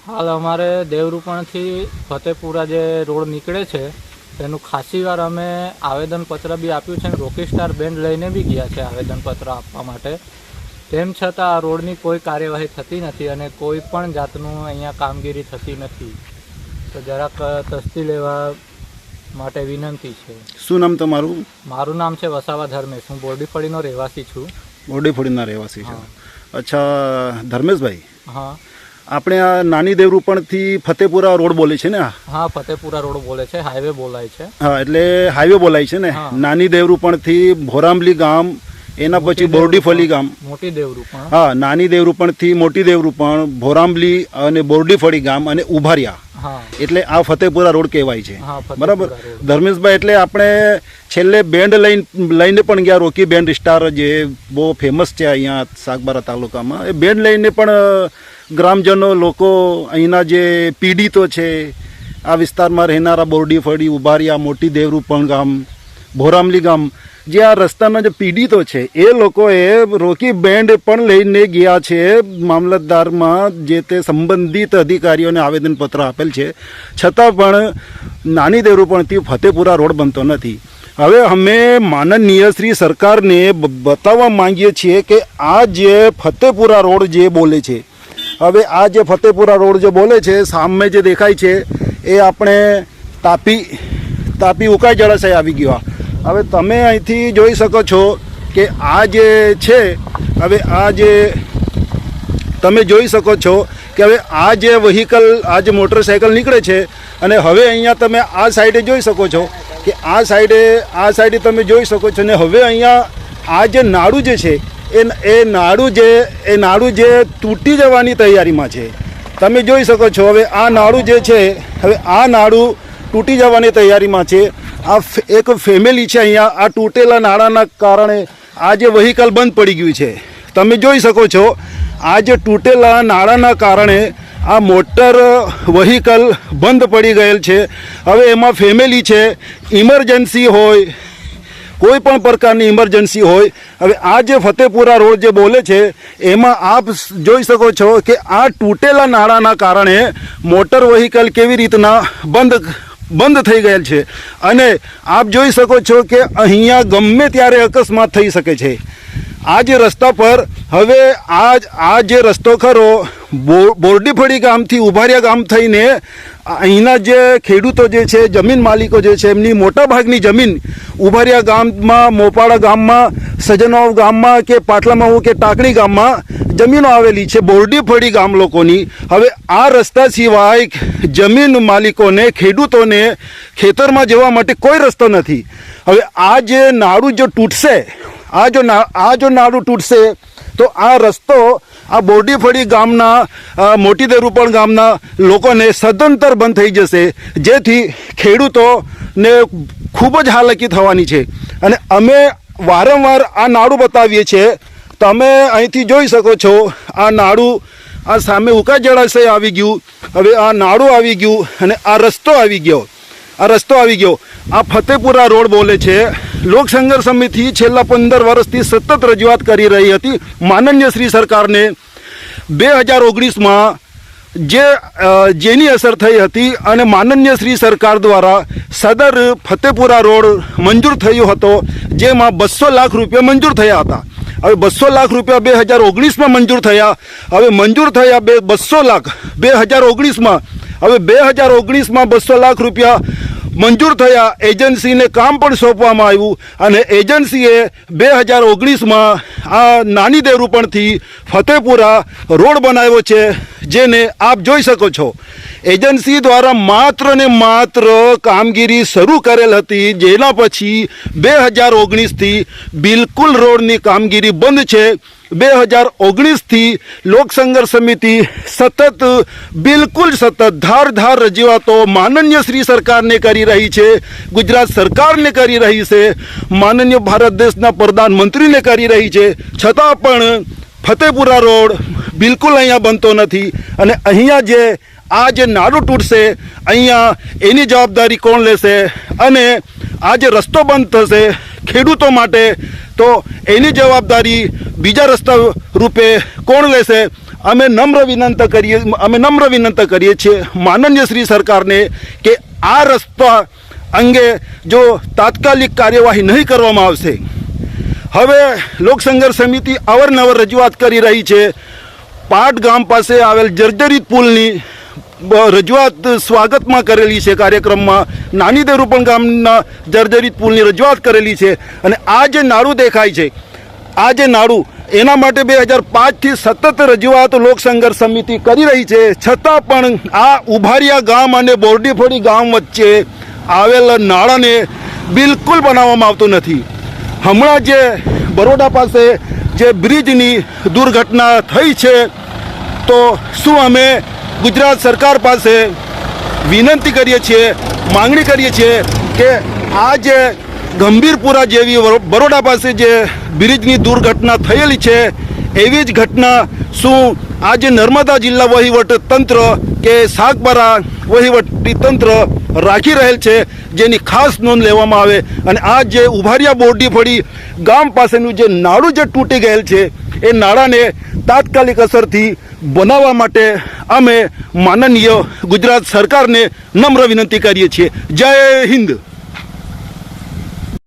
હાલ અમારે દેવરૂપણથી ફતેપુરા જે રોડ નીકળે છે તેનું ખાસી વાર અમે આવેદનપત્ર બી આપ્યું છે અને રોકી સ્ટાર બેન્ડ લઈને બી ગયા છે આવેદનપત્ર આપવા માટે. તેમ છતાં આ રોડની કોઈ કાર્યવાહી થતી નથી અને કોઈ પણ જાતનું અહીંયા કામગીરી થતી નથી. તો જરાક તસ્દી લેવા માટે વિનંતી છે. શું નામ તમારું? મારું નામ છે વસાવા ધર્મેશ. હું બોરડીફળીનો રહેવાસી છું. બોરડીફળીના રહેવાસી છો? અચ્છા ધર્મેશભાઈ, હા, આપણે આ નાની દેવરૂપણથી ફતેપુરા રોડ બોલે છે ને? હા, ફતેપુરા રોડ બોલે છે, હાઈવે બોલાય છે. હા, એટલે હાઈવે બોલાય છે ને. નાની દેવરૂપણથી ભોરામલી ગામ, એના પછી બોરડીફળી ગામ, મોટી દેવરૂપણ. હા, નાની દેવરૂપણથી મોટી દેવરૂપણ, ભોરામલી અને બોરડીફળી ગામ અને ઉભારિયા, એટલે આ ફતેપુરા રોડ કહેવાય છે. બરાબર ધર્મેશભાઈ, એટલે આપણે છેલ્લે બેન્ડ લઈને પણ ગયા, રોકી બેન્ડ સ્ટાર, જે બહુ ફેમસ છે અહીંયા સાગબારા તાલુકામાં. એ બેન્ડ લઈને પણ ગ્રામજનો, લોકો, અહીંના જે પીડિતો છે, આ વિસ્તારમાં રહેનારા બોરડીફળી, ઉભારિયા, મોટી દેવરૂપણ ગામ, ભોરામલી ગામ, જે આ રસ્તાના જે પીડિતો છે, એ લોકોએ રોકી બેન્ડ પણ લઈને ગયા છે. મામલતદારમાં જે તે સંબંધિત અધિકારીઓને આવેદનપત્ર આપેલ છે, છતાં પણ નાની દેવરૂપણથી ફતેપુરા રોડ બનતો નથી. હવે અમે માનનીય શ્રી સરકારને બતાવવા માંગીએ છીએ કે આ જે ફતેપુરા રોડ જે બોલે છે, હવે આ જે ફતેપુરા રોડ જે બોલે છે, સામે જે દેખાય છે એ આપણે તાપી ઉકાઈ જળાશય આવી ગયો. હવે તમે અહીંથી જોઈ શકો છો કે આ જે છે, હવે આ જે તમે જોઈ શકો છો કે હવે આ જે વ્હીકલ, આ જે મોટરસાઇકલ નીકળે છે, અને હવે અહીંયા તમે આ સાઈડે જોઈ શકો છો કે આ સાઈડે તમે જોઈ શકો છો. ને હવે અહીંયા આ જે નાડું જે છે એ નાડું જે તૂટી જવાની તૈયારીમાં છે. તમે જોઈ શકો છો. હવે આ નાડું જે છે, હવે આ નાડું તૂટી જવાની તૈયારીમાં છે. આ એક ફેમિલી છે અહીંયા. આ તૂટેલા નાળાના કારણે આ જે વ્હીકલ બંધ પડી ગયું છે. તમે જોઈ શકો છો, આ જે તૂટેલા નાળાના કારણે આ મોટર વ્હીકલ બંધ પડી ગયેલ છે. હવે એમાં ફેમિલી છે, ઇમરજન્સી હોય, કોઈ પણ પ્રકારની ઇમરજન્સી હોય. હવે આ જે ફતેપુરા રોડ જે બોલે છે, એમાં આપ જોઈ શકો છો કે આ તૂટેલા નાળાના કારણે મોટર વ્હીકલ કેવી રીતના બંધ થઈ ગયેલ છે. અને આપ જોઈ શકો છો કે અહીંયા ગમે ત્યારે અકસ્માત થઈ શકે છે. આ જે રસ્તા પર હવે આ જે રસ્તો ખરો, બોરડીફળી ગામથી ઉભારિયા ગામ થઈને અહીંના જે ખેડૂતો જે છે, જમીન માલિકો જે છે, એમની મોટાભાગની જમીન ઉભારિયા ગામમાં, મોપાડા ગામમાં, સજનાવ ગામમાં કે પાટલામાવું કે ટાંકણી ગામમાં જમીનો આવેલી છે, બોરડીફળી ગામ લોકોની. હવે આ રસ્તા સિવાય જમીન માલિકોને, ખેડૂતોને ખેતરમાં જવા માટે કોઈ રસ્તો નથી. હવે આ જે નાળું જો તૂટશે, આ જો નાળું તૂટશે તો આ રસ્તો આ બોરડીફળી ગામના, મોટી દેવરૂપણ ગામના લોકોને સદંતર બંધ થઈ જશે, જેથી ખેડૂતોને ખૂબ જ હાલાકી થવાની છે. અને અમે વારંવાર આ નાળું બતાવીએ છીએ. તમે અહીંથી જોઈ શકો છો, આ નાળું, આ સામે ઉકા જળાશય આવી ગયું, હવે આ નાળું આવી ગયું, અને આ રસ્તો આવી ગયો. આ ફતેપુરા રોડ બોલે છે. લોક સંઘર્ષ સમિતિ છેલ્લા 15 વર્ષથી સતત રજૂઆત કરી રહી હતી માનનીય શ્રી સરકારને. 2019માં જેની અસર થઈ હતી અને માનનીય શ્રી સરકાર દ્વારા સદર ફતેપુરા રોડ મંજૂર થયો હતો, જેમાં 200 લાખ રૂપિયા મંજૂર થયા હતા. હવે 200 લાખ રૂપિયા 2019માં મંજૂર થયા. હવે મંજૂર થયા 200 લાખ 2019માં. હવે 2019માં 200 લાખ રૂપિયા મંજૂર થયા. એજન્સીને કામ પણ સોંપવામાં આવ્યું અને એજન્સીએ 2019માં આ નાની દેવરૂપણથી ફતેપુરા રોડ બનાવ્યો છે, જેને આપ જોઈ શકો છો. એજન્સી દ્વારા માત્ર ને માત્ર કામગીરી શરૂ કરેલ હતી, જેના પછી 2019થી બિલકુલ રોડની કામગીરી બંધ છે. 2019થી લોક સંઘર્ષ સમિતિ સતત ધારદાર રજૂઆતો માનનીય શ્રી સરકારને કરી રહી છે, ગુજરાત સરકારને કરી રહી છે, માનનીય ભારત દેશના પ્રધાનમંત્રીને કરી રહી છે, છતાં પણ ફતેપુરા રોડ બિલકુલ અહીંયા બનતો નથી. અને અહીંયા આ જે નાળું તૂટશે, અહીંયા એની જવાબદારી કોણ લેશે? અને આ જે રસ્તો બંધ થશે ખેડૂતો માટે, તો એની જવાબદારી બીજા રસ્તા રૂપે કોણ લેશે? અમે નમ્ર વિનંતી કરીએ છીએ માનનીય શ્રી સરકારને કે આ રસ્તા અંગે જો તાત્કાલિક કાર્યવાહી નહીં કરવામાં આવશે. હવે લોકસંઘર્ષ સમિતિ અવારનવાર રજૂઆત કરી રહી છે. પાટ ગામ પાસે આવેલ જર્જરિત પુલની રજૂઆત સ્વાગતમાં કરેલી છે કાર્યક્રમમાં. નાની દેરુપણ ગામના જર્જરિત પુલની રજૂઆત કરેલી છે. અને આ જે નાળું દેખાય છે, આ જે નાળું, એના માટે 2005થી સતત રજૂઆત લોકસંઘર્ષ સમિતિ કરી રહી છે. છતાં પણ આ ઉભારિયા ગામ અને બોરડીફોડી ગામ વચ્ચે આવેલ નાળાને બિલકુલ બનાવવામાં આવતું નથી. હમણાં જે બરોડા પાસે જે બ્રિજની દુર્ઘટના થઈ છે, તો શું અમે ગુજરાત સરકાર પાસે વિનંતી કરીએ છીએ, માંગણી કરીએ છીએ કે આ જે ગંભીરપુરા જેવી બરોડા પાસે જે બ્રિજની દુર્ઘટના થયેલી છે, એવી જ ઘટના શું આજે નર્મદા જિલ્લા વહીવટ તંત્ર કે સાગબારા વહીવટી તંત્ર રાખી રહેલ છે, જેની ખાસ નોંધ લેવામાં આવે. અને આ જે ઉભારિયા બોરડીફોડી ગામ પાસેનું જે નાળું જે તૂટી ગયેલ છે, એ નાળાને તાત્કાલિક અસરથી બનાવવા માટે અમે માનનીય ગુજરાત સરકારને નમ્ર વિનંતી કરીએ છીએ. જય હિન્દ.